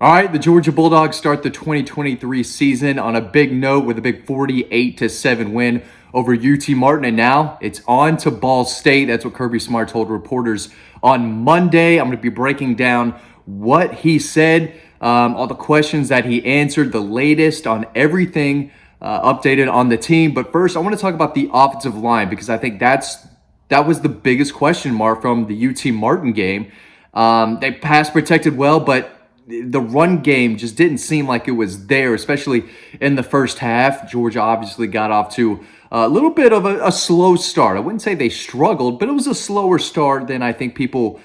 All right, the Georgia Bulldogs start the 2023 season on a big note with a big 48-7 win over UT Martin. And now it's on to Ball State. That's what Kirby Smart told reporters on Monday. I'm going to be breaking down what he said, all the questions that he answered, the latest on everything updated on the team. But first, I want to talk about the offensive line because I think that was the biggest question mark from the UT Martin game. They pass protected well, but the run game just didn't seem like it was there, especially in the first half. Georgia obviously got off to a little bit of a slow start. I wouldn't say they struggled, but it was a slower start than I think people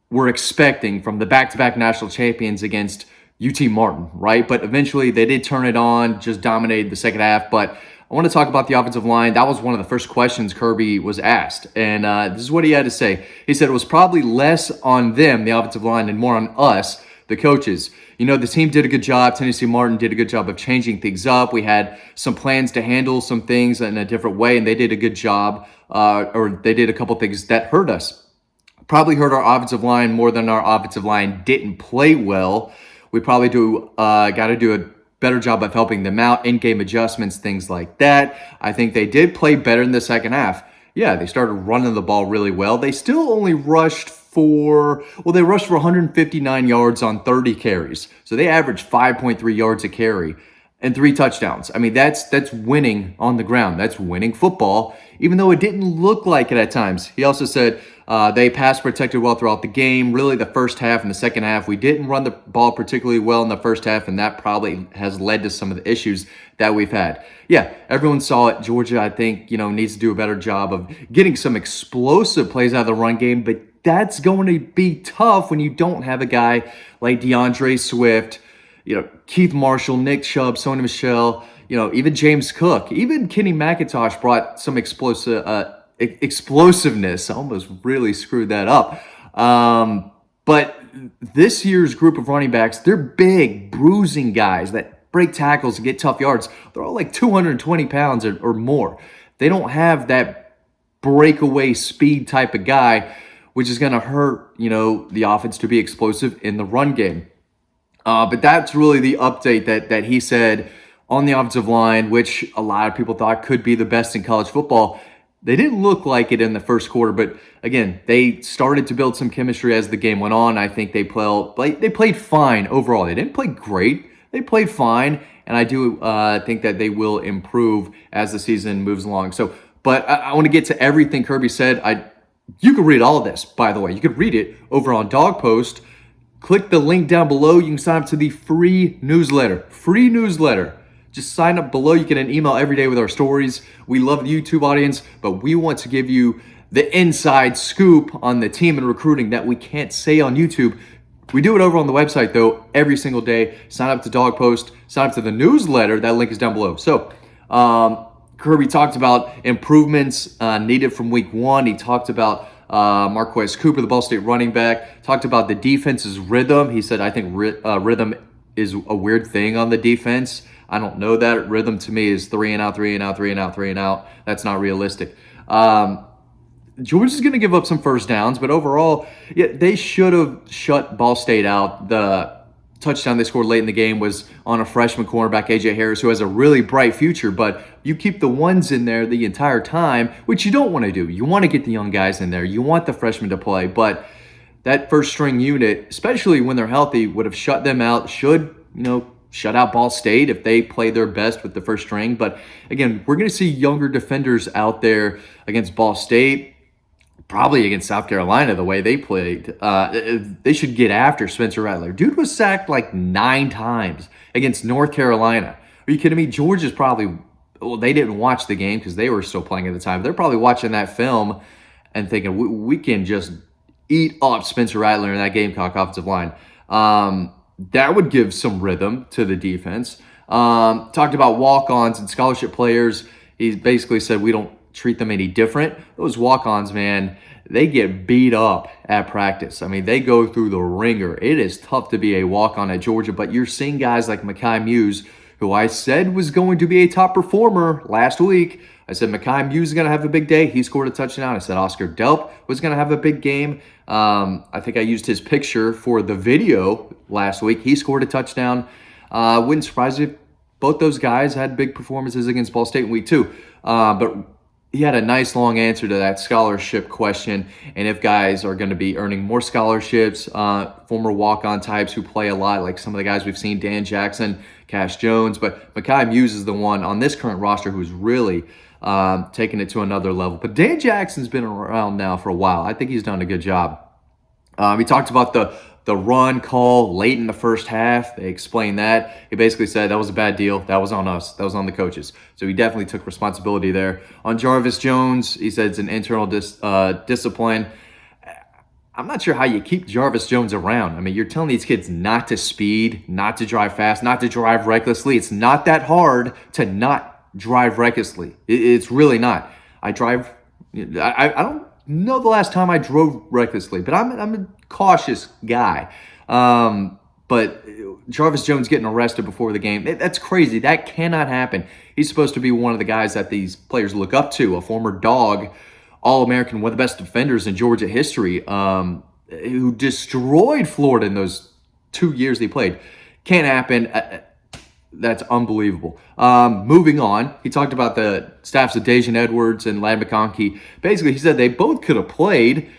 were expecting from the back-to-back national champions against UT Martin, right? But eventually they did turn it on, just dominated the second half. But I want to talk about the offensive line. That was one of the first questions Kirby was asked. And this is what he had to say. He said it was probably less on them, the offensive line, and more on us, the coaches. You know, the team did a good job. Tennessee Martin did a good job of changing things up. We had some plans to handle some things in a different way, and they did a good job, or they did a couple things that hurt us. Probably hurt our offensive line more than our offensive line didn't play well. We probably got to do a better job of helping them out, in-game adjustments, things like that. I think they did play better in the second half. Yeah, they started running the ball really well. They still only rushed for 159 yards on 30 carries. So they averaged 5.3 yards a carry and 3 touchdowns. I mean, that's winning on the ground. That's winning football, even though it didn't look like it at times. He also said they pass protected well throughout the game. Really, the first half and the second half, we didn't run the ball particularly well in the first half, and that probably has led to some of the issues that we've had. Yeah, everyone saw it. Georgia, I think, needs to do a better job of getting some explosive plays out of the run game, but that's going to be tough when you don't have a guy like DeAndre Swift, Keith Marshall, Nick Chubb, Sony Michel, even James Cook, even Kenny McIntosh brought some explosiveness. I almost really screwed that up. But this year's group of running backs, they're big, bruising guys that break tackles and get tough yards. They're all like 220 pounds or more. They don't have that breakaway speed type of guy, which is going to hurt, the offense to be explosive in the run game. But that's really the update that he said on the offensive line, which a lot of people thought could be the best in college football. They didn't look like it in the first quarter, but again, they started to build some chemistry as the game went on. I think they played fine overall. They didn't play great. They played fine, and I do think that they will improve as the season moves along. But I want to get to everything Kirby said. You can read all of this, by the way. You could read it over on Dog Post. Click the link down below. You can sign up to the free newsletter. Free newsletter. Just sign up below. You get an email every day with our stories. We love the YouTube audience, but we want to give you the inside scoop on the team and recruiting that we can't say on YouTube. We do it over on the website, though, every single day. Sign up to Dog Post. Sign up to the newsletter. That link is down below. So, Kirby talked about improvements needed from week 1. He talked about Marquez Cooper, the Ball State running back, talked about the defense's rhythm. He said, I think rhythm is a weird thing on the defense. I don't know that. Rhythm to me is 3 and out, 3 and out, 3 and out, 3 and out. That's not realistic. Georgia's going to give up some first downs, but overall, yeah, they should have shut Ball State out. The touchdown they scored late in the game was on a freshman cornerback, A.J. Harris, who has a really bright future, but you keep the ones in there the entire time, which you don't want to do. You want to get the young guys in there. You want the freshmen to play, but that first string unit, especially when they're healthy, would have shut them out, should, shut out Ball State if they play their best with the first string. But again, we're going to see younger defenders out there against Ball State, probably against South Carolina, the way they played. They should get after Spencer Rattler. Dude was sacked like 9 times against North Carolina. Are you kidding me? Georgia's probably, they didn't watch the game because they were still playing at the time. They're probably watching that film and thinking, we can just eat up Spencer Rattler in that Gamecock offensive line. That would give some rhythm to the defense. Talked about walk-ons and scholarship players. He basically said we don't treat them any different. Those walk-ons, man, they get beat up at practice. I mean, they go through the ringer. It is tough to be a walk-on at Georgia, but you're seeing guys like Mekhi Muse, who I said was going to be a top performer last week. I said Mekhi Muse is going to have a big day. He scored a touchdown. I said Oscar Delp was going to have a big game. I think I used his picture for the video last week. He scored a touchdown. Wouldn't surprise you if both those guys had big performances against Ball State in week 2. But he had a nice long answer to that scholarship question, and if guys are going to be earning more scholarships, former walk-on types who play a lot, like some of the guys we've seen, Dan Jackson, Cash Jones, but Mekhi Muse is the one on this current roster who's really taking it to another level. But Dan Jackson's been around now for a while. I think he's done a good job. He talked about the run call late in the first half. They explained that. He basically said that was a bad deal. That was on us. That was on the coaches. So he definitely took responsibility there. On Jarvis Jones, he said it's an internal discipline. I'm not sure how you keep Jarvis Jones around. I mean, you're telling these kids not to speed, not to drive fast, not to drive recklessly. It's not that hard to not drive recklessly. It's really not. I don't know the last time I drove recklessly, but I'm a cautious guy. But Jarvis Jones getting arrested before the game, that's crazy. That cannot happen. He's supposed to be one of the guys that these players look up to, a former dog, All-American, one of the best defenders in Georgia history, who destroyed Florida in those 2 years they played. Can't happen. That's unbelievable. Moving on, he talked about the staffs of Daijun Edwards and Ladd McConkey. Basically, he said they both could have played,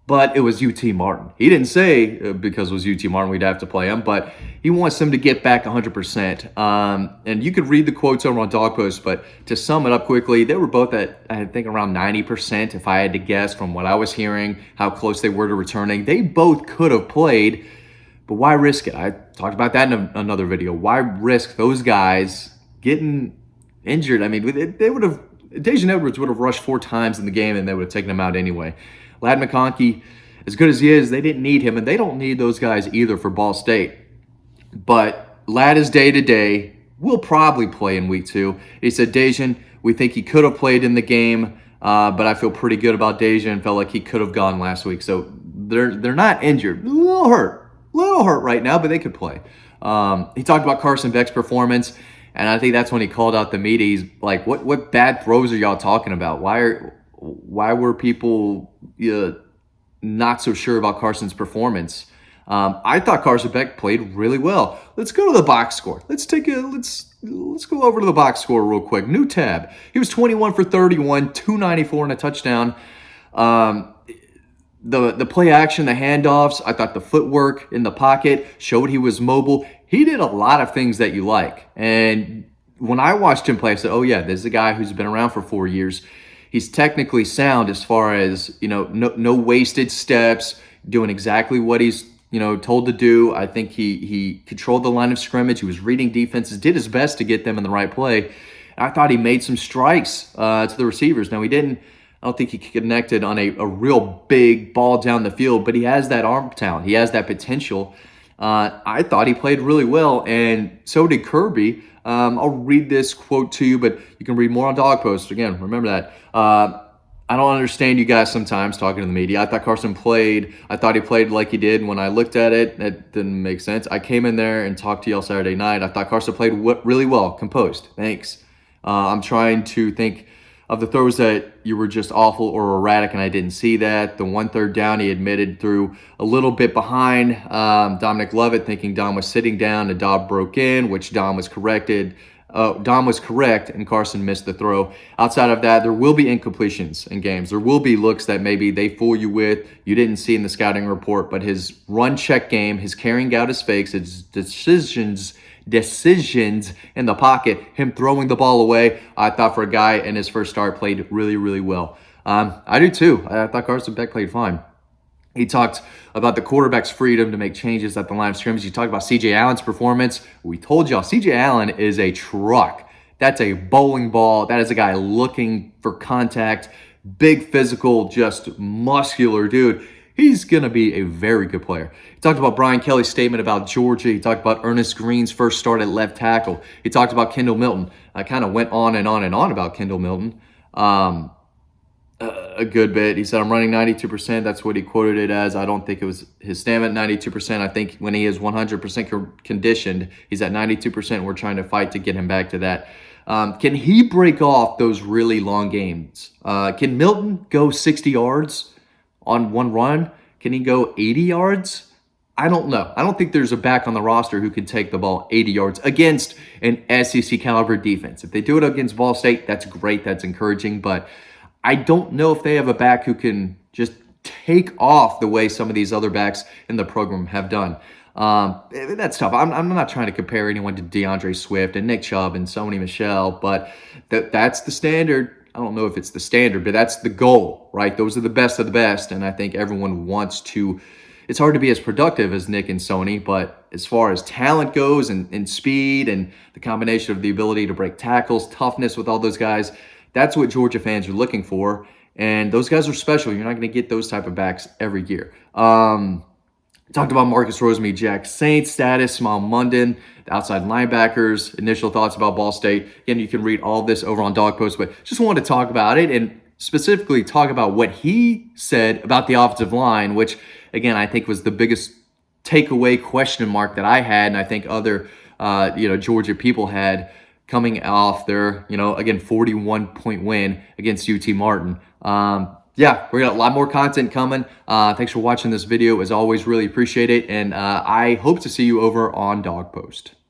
but it was UT Martin. He didn't say because it was UT Martin we'd have to play him, but he wants them to get back 100%. And you could read the quotes over on Dog Post, but to sum it up quickly, they were both at, I think, around 90%, if I had to guess from what I was hearing, how close they were to returning. They both could have played, but why risk it? I talked about that in another video. Why risk those guys getting injured? I mean, they would have, Daijun Edwards would have rushed 4 times in the game and they would have taken him out anyway. Ladd McConkey, as good as he is, they didn't need him, and they don't need those guys either for Ball State. But Ladd is day-to-day. Will probably play in week 2. He said, Daijun, we think he could have played in the game, but I feel pretty good about Daijun and felt like he could have gone last week. So they're not injured. A little hurt right now, but they could play. He talked about Carson Beck's performance, and I think that's when he called out the media. He's like, what bad throws are y'all talking about? Why were people not so sure about Carson's performance? I thought Carson Beck played really well. Let's go to the box score. Let's go over to the box score real quick. New tab. He was 21 for 31, 294 and a touchdown. The play action, the handoffs, I thought the footwork in the pocket showed he was mobile. He did a lot of things that you like. And when I watched him play, I said, oh yeah, this is a guy who's been around for 4 years. He's technically sound as far as, no wasted steps, doing exactly what he's, told to do. I think he controlled the line of scrimmage. He was reading defenses, did his best to get them in the right play. And I thought he made some strikes to the receivers. Now, I don't think he connected on a real big ball down the field, but he has that arm talent. He has that potential. I thought he played really well, and so did Kirby. I'll read this quote to you, but you can read more on Dog Post. Again, remember that. I don't understand you guys sometimes talking to the media. I thought Carson played. I thought he played like he did. When I looked at it, it didn't make sense. I came in there and talked to y'all Saturday night. I thought Carson played really well, composed. Thanks. I'm trying to think of the throws that you were just awful or erratic, and I didn't see that. The 1 3rd down, he admitted threw a little bit behind Dominic Lovett, thinking Dom was sitting down, and Dobb broke in, which Dom was corrected. Dom was correct, and Carson missed the throw. Outside of that, there will be incompletions in games. There will be looks that maybe they fool you with, you didn't see in the scouting report, but his run check game, his carrying out his fakes, his decisions in the pocket, him throwing the ball away, I thought for a guy in his first start played really, really well. I do too. I thought Carson Beck played fine. He talked about the quarterback's freedom to make changes at the line of scrimmage. He talked about C.J. Allen's performance. We told y'all, C.J. Allen is a truck. That's a bowling ball. That is a guy looking for contact. Big physical, just muscular dude. He's going to be a very good player. He talked about Brian Kelly's statement about Georgia. He talked about Ernest Green's first start at left tackle. He talked about Kendall Milton. I kind of went on and on and on about Kendall Milton a good bit. He said, I'm running 92%. That's what he quoted it as. I don't think it was his stamina at 92%. I think when he is 100% conditioned, he's at 92%. We're trying to fight to get him back to that. Can he break off those really long games? Can Milton go 60 yards on one run? Can he go 80 yards? I don't know. I don't think there's a back on the roster who can take the ball 80 yards against an SEC caliber defense. If they do it against Ball State, that's great. That's encouraging. But I don't know if they have a back who can just take off the way some of these other backs in the program have done. That's tough. I'm not trying to compare anyone to DeAndre Swift and Nick Chubb and Sony Michel, but that's the standard. I don't know if it's the standard, but that's the goal, right? Those are the best of the best, and I think everyone wants to. It's hard to be as productive as Nick and Sony, but as far as talent goes and speed and the combination of the ability to break tackles, toughness with all those guys, that's what Georgia fans are looking for. And those guys are special. You're not going to get those type of backs every year. Talked about Marcus Rosemead, Jack Saints status, Smile Munden, the outside linebackers, initial thoughts about Ball State. Again, you can read all this over on Dog Post, but just wanted to talk about it and specifically talk about what he said about the offensive line, which, again, I think was the biggest takeaway question mark that I had, and I think other Georgia people had coming off their, again, 41-point win against UT Martin. Yeah, we got a lot more content coming. Thanks for watching this video. As always, really appreciate it. And I hope to see you over on Dog Post.